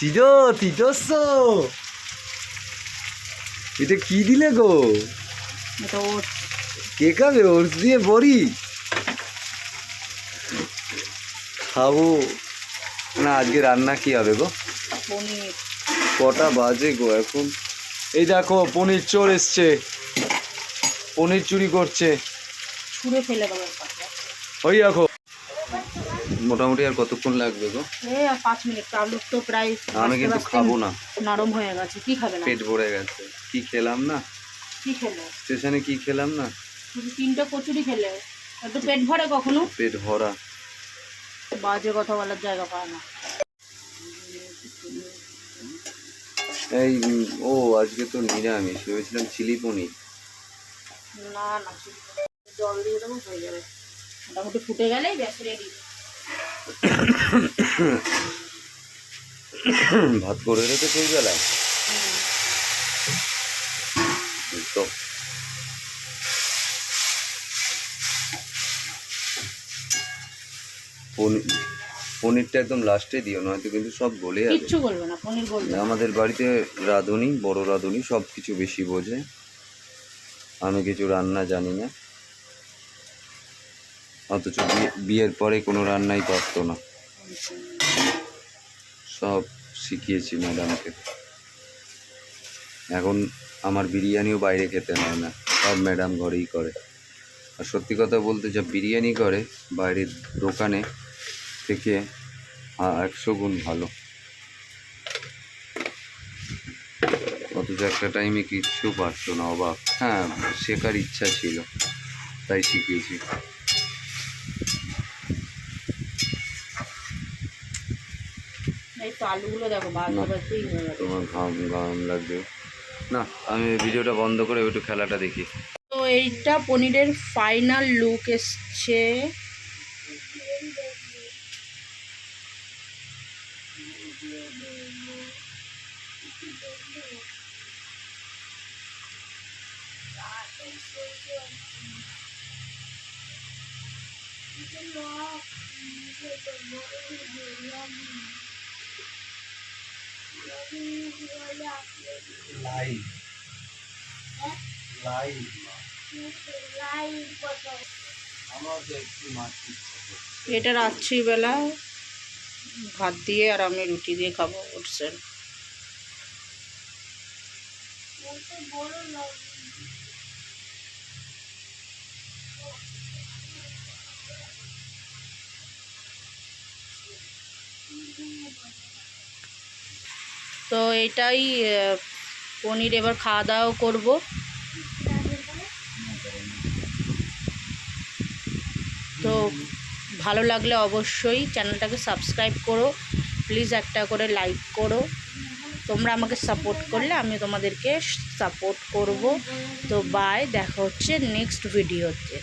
তিজো তিজস্ব এটা কি দিলে গো? এটা ওটস। কে খাবে ওটস দিয়ে বড়ি? খাবো না। আজকে রান্না কি হবে গো? পনির। কটা বাজে গো এখন? এই দেখো পনির চোর এসছে, পনির চুরি করছে। ছুঁড়ে ফেলে দেবো। ওই দেখো। মোটামুটি আর কতক্ষণ লাগবে গো? এই আর 5 মিনিট। আলু তো প্রায় আমি কিন্তু খাবো না, নরম হয়ে গেছে। কি খাবে না? পেট ভরে গেছে। কি খেলাম না কি খেলে? স্টেশনে, কি খেলাম না? শুধু 3টা কচুরি খেলে একটু পেট ভরে কখনো? পেট ভরা। বাজে কথা বলার জায়গা পায় না। এই ও আজকে তো নিরামিষ, ভেবেছিলাম চিলি পনির। না না, জল দিয়ে দেবো, হয়ে যাবে। মোটামুটি ফুটে গেলেই ব্যাস রেডি। ভাত করে রেখে সেই বেলায় তো পনিরটা একদম লাস্টে দিও, নয়তো কিন্তু সব গলে যাবে। কিচ্ছু বলবে না, পনির বলবে না। আমাদের বাড়িতে রাঁধুনি, বড় রাঁধুনি সব কিছু বেশি বোঝে। আমি কিছু রান্না জানি না, অথচ বিয়ের পরে কোনো রান্নাই পারতো না। সব শিখিয়েছি ম্যাডামকে। এখন আমার বিরিয়ানিও বাইরে খেতে হয় না, সব ম্যাডাম ঘরেই করে। আর সত্যি কথা বলতে, যা বিরিয়ানি করে বাইরের দোকানে থেকে 100 গুণ ভালো। অথচ একটা টাইমে কিচ্ছু পারতো না, অবাক। হ্যাঁ, শেখার ইচ্ছা ছিল তাই শিখিয়েছি। এই তো আলুগুলো দেখো ভাজতেই হয়ে গেছে। তোমার ঘাম ঘাম লাগবে না। আমি ভিডিওটা বন্ধ করে একটু খেলাটা দেখি। তো এইটা পনিরের ফাইনাল লুক এসছে। এটা রাত্রিবেলা ভাত দিয়ে আর আমি রুটি দিয়ে খাবো ওটসের। তো এটাই পনির। এবার খাওয়া দাওয়া করবো। তো ভালো লাগলে অবশ্যই চ্যানেলটাকে সাবস্ক্রাইব করো, প্লিজ একটা করে লাইক করো। তোমরা আমাকে সাপোর্ট করলে আমি তোমাদেরকে সাপোর্ট করব। তো বাই, দেখা হচ্ছে নেক্সট ভিডিওতে।